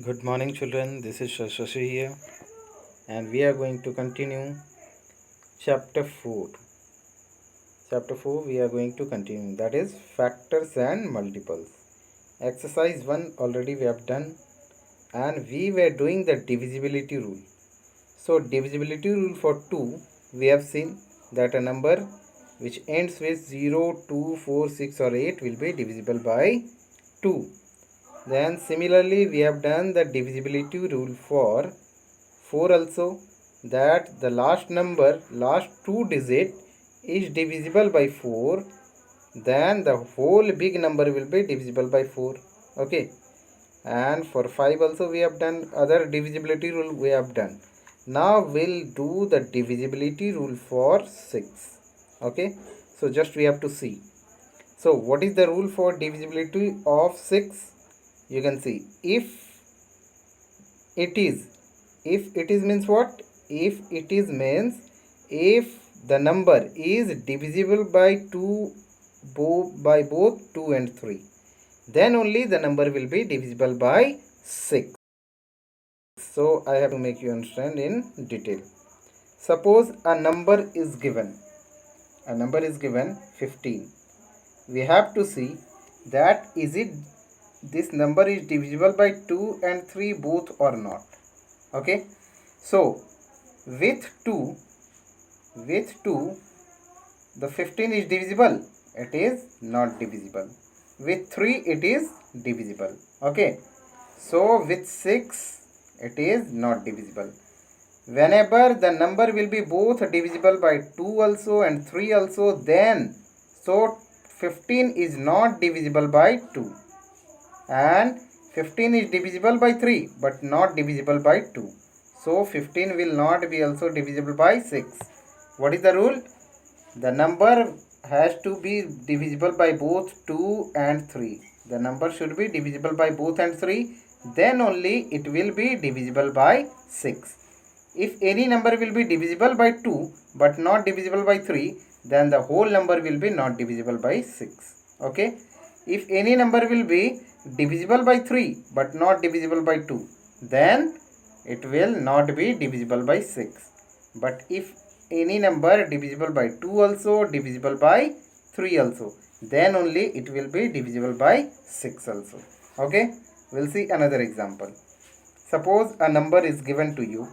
Good morning, children. This is Shashi here, and we are going to continue chapter 4. Chapter 4, we are going to continue, that is, factors and multiples. Exercise 1 already we have done, and we were doing the divisibility rule. So, divisibility rule for 2, we have seen that a number which ends with 0, 2, 4, 6, or 8 will be divisible by 2. Then similarly we have done the divisibility rule for 4 also, that the last two digit is divisible by 4, then the whole big number will be divisible by 4. Okay, and for 5 also we have done, other divisibility rule we have done. Now we'll do the divisibility rule for 6. Okay, so just we have to see. So what is the rule for divisibility of 6? You can see, it is if it is means what? If it is means, if the number is divisible by 2, by both 2 and 3, then only the number will be divisible by 6. So I have to make you understand in detail. Suppose a number is given, 15. We have to see that is it, this number is divisible by 2 and 3 both or not. Okay, so with 2, the 15 is divisible, it is not divisible. With 3 it is divisible. Okay, so with 6 it is not divisible. Whenever the number will be both divisible by 2 also and 3 also, then so 15 is not divisible by 2, and 15 is divisible by 3 but not divisible by 2. So 15 will not be also divisible by 6. What is the rule? The number has to be divisible by both 2 and 3. The number should be divisible by both and 3, then only it will be divisible by 6. If any number will be divisible by 2 but not divisible by 3, then the whole number will be not divisible by 6. Okay, if any number will be divisible by 3 but not divisible by 2, then it will not be divisible by 6. But if any number divisible by 2 also, divisible by 3 also, then only it will be divisible by 6 also. Okay, we'll see another example. Suppose a number is given to you,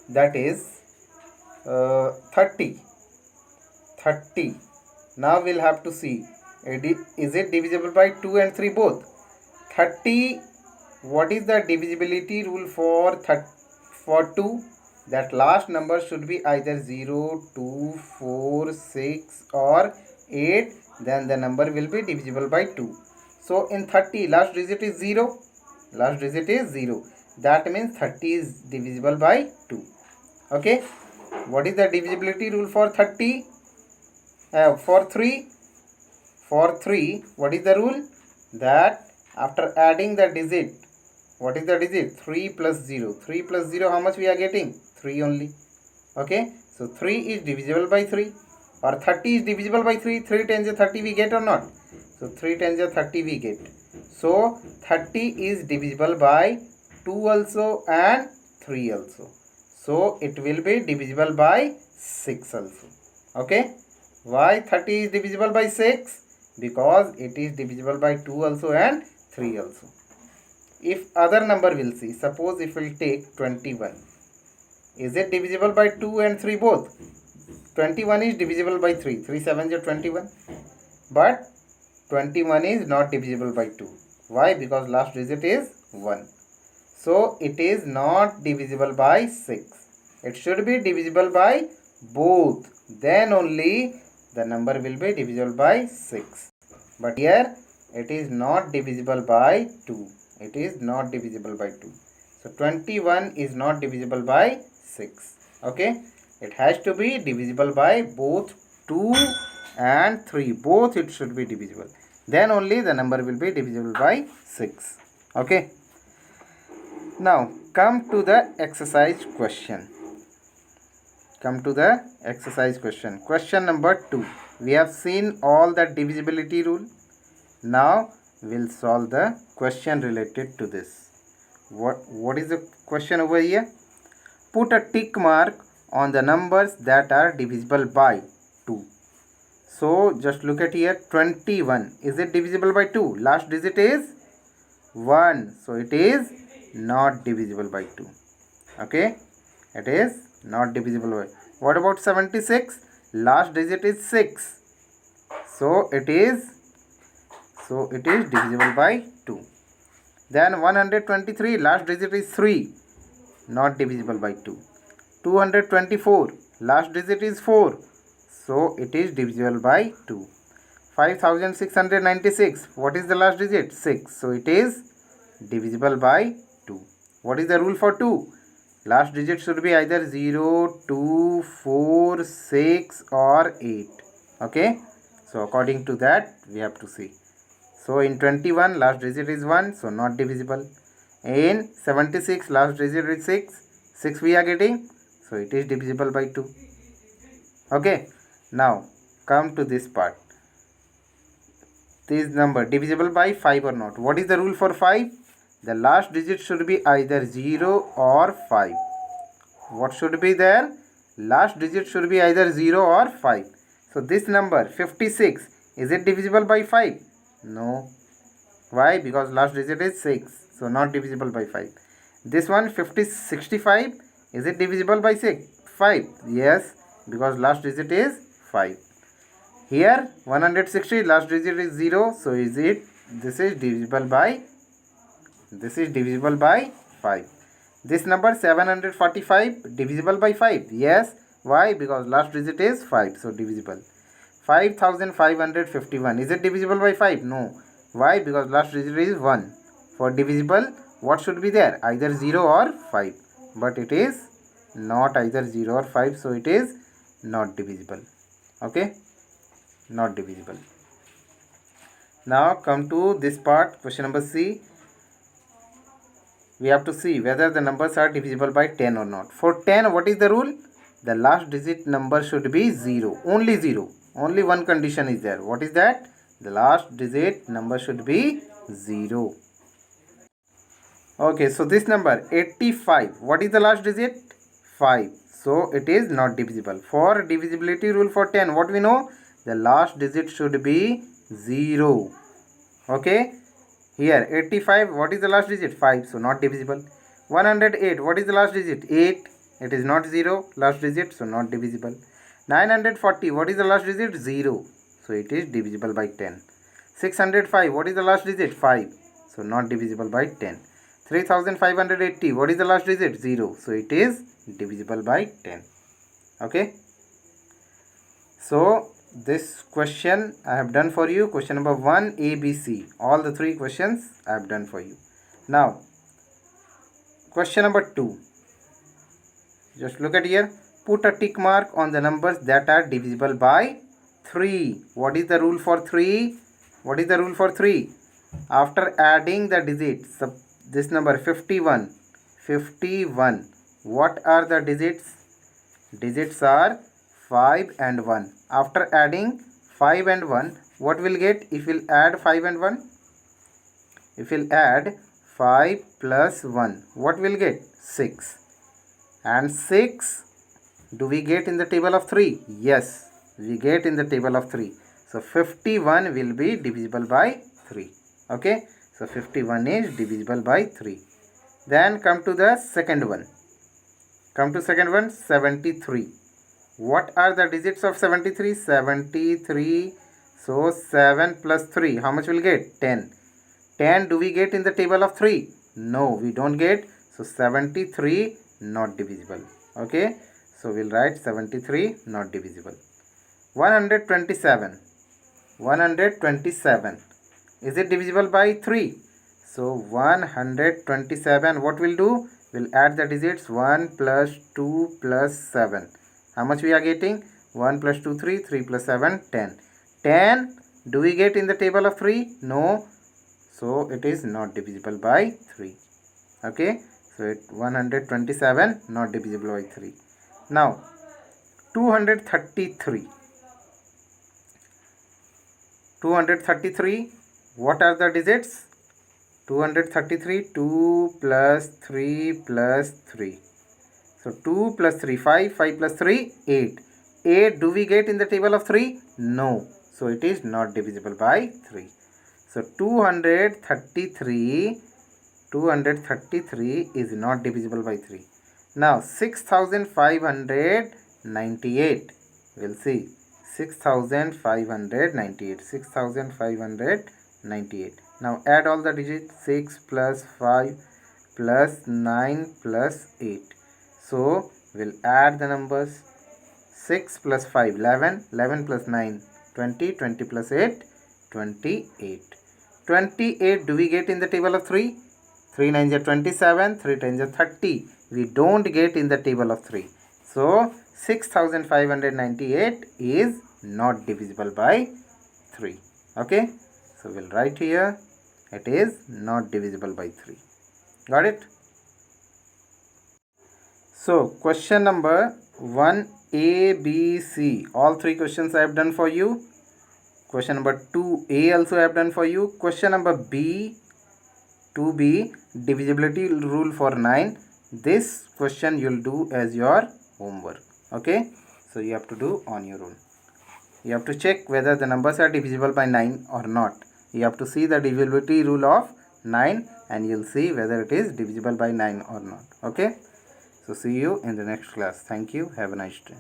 that is 30. Now we'll have to see, is it divisible by 2 and 3 both? 30, what is the divisibility rule for 2? That last number should be either 0, 2, 4, 6 or 8, then the number will be divisible by 2. So in 30, last digit is 0. That means 30 is divisible by 2. Okay, what is the divisibility rule for 30? For 3, what is the rule? That after adding the digit, what is the digit? 3 plus 0. 3 plus 0, how much we are getting? 3 only. Okay, so 3 is divisible by 3, or 30 is divisible by 3. 3 times 30 we get or not? So 3 times 30 we get. So 30 is divisible by 2 also and 3 also. So it will be divisible by 6 also. Okay, why 30 is divisible by 6? Because it is divisible by 2 also and 3 also. If other number will see, suppose if we'll take 21, is it divisible by 2 and 3 both? 21 is divisible by 3. 3 7 is 21. But 21 is not divisible by 2. Why? Because last digit is 1. So it is not divisible by 6. It should be divisible by both. Then only the number will be divisible by 6. But here it is not divisible by 2. It is not divisible by 2. So 21 is not divisible by 6. Okay, it has to be divisible by both 2 and 3. Both it should be divisible. Then only the number will be divisible by 6. Okay, now come to the exercise question. Question number 2. We have seen all the divisibility rule. Now we'll solve the question related to this. What is the question over here? Put a tick mark on the numbers that are divisible by 2. So just look at here, 21. Is it divisible by 2? Last digit is 1. So it is not divisible by 2. Okay, it is not divisible by. What about 76? Last digit is 6. So it is divisible by 2. Then 123, last digit is 3, not divisible by 2. 224, last digit is 4, so it is divisible by 2. 5696, what is the last digit? 6, so it is divisible by 2. What is the rule for 2? Last digit should be either 0, 2, 4, 6 or 8. Okay, so according to that we have to see. So in 21 last digit is 1, so not divisible. In 76 last digit is 6, 6 we are getting, so it is divisible by 2. Okay, now come to this part. This number divisible by 5 or not? What is the rule for 5? The last digit should be either 0 or 5. What should be there? Last digit should be either 0 or 5. So this number 56, is it divisible by 5? No. Why? Because last digit is 6, so not divisible by 5. This one 65, is it divisible by 5? Yes, because last digit is 5. Here 160, last digit is 0, so this is divisible by 5. This number 745, divisible by 5? Yes. Why? Because last digit is 5, so divisible. 5551, is it divisible by 5? No. Why? Because last digit is 1. For divisible, what should be there? Either 0 or 5. But it is not either 0 or 5, so it is not divisible. Okay, not divisible. Now come to this part, question number C. We have to see whether the numbers are divisible by 10 or not. For 10, what is the rule? The last digit number should be 0. Only 0. Only one condition is there. What is that? The last digit number should be 0. Okay, so this number 85, what is the last digit? 5. So it is not divisible. For divisibility rule for 10, what we know? The last digit should be 0. Okay, here 85, what is the last digit? 5, so not divisible. 108, what is the last digit? 8, it is not 0, last digit, so not divisible. 940, what is the last digit? 0, so it is divisible by 10. 605, what is the last digit? 5, so not divisible by 10. 3580, what is the last digit? 0, so it is divisible by 10. Okay, so this question I have done for you. Question number 1, A, B, C. All the 3 questions I have done for you. Now, question number 2. Just look at here. Put a tick mark on the numbers that are divisible by 3. What is the rule for 3? What is the rule for 3? After adding the digits, this number 51. What are the digits? Digits are 5 and 1. After adding 5 and 1, what will get if we'll add 5 and 1? If we'll add 5 plus 1, what will get? 6. And 6, do we get in the table of 3? Yes, we get in the table of 3. So 51 will be divisible by 3. Okay, so 51 is divisible by 3. Then come to the second one. 73. What are the digits of 73? 73. So 7 plus 3. How much will get? 10. 10 do we get in the table of 3? No, we don't get. So 73 not divisible. Okay. So we'll write 73 not divisible. 127. 127. Is it divisible by 3? So 127, what we'll do? We'll add the digits 1 plus 2 plus 7. How much we are getting? 1 plus 2, 3. 3 plus 7, 10. 10, do we get in the table of 3? No. So it is not divisible by 3. Okay. So 127 not divisible by 3. Now 233. What are the digits? 233, 2 plus 3 plus 3. So 2 plus 3, 5, 5 plus 3, 8. 8 do we get in the table of 3? No. So it is not divisible by 3. So 233 is not divisible by 3. Now 6598. We'll see. 6598. Now add all the digits. 6 plus 5 plus 9 plus 8. So we'll add the numbers. 6 plus 5, 11. 11 plus 9, 20. 20 plus 8, 28. 28 do we get in the table of 3? 3 9s are 27. 3 10s are 30. We don't get in the table of 3. So 6598 is not divisible by 3. Okay. So we'll write here. It is not divisible by 3. Got it? So question number 1 A, B, C. All 3 questions I have done for you. Question number 2A also I have done for you. Question number B, 2B, divisibility rule for 9. This question you'll do as your homework. Okay. So you have to do on your own. You have to check whether the numbers are divisible by 9 or not. You have to see the divisibility rule of 9 and you'll see whether it is divisible by 9 or not. Okay. So see you in the next class. Thank you. Have a nice day.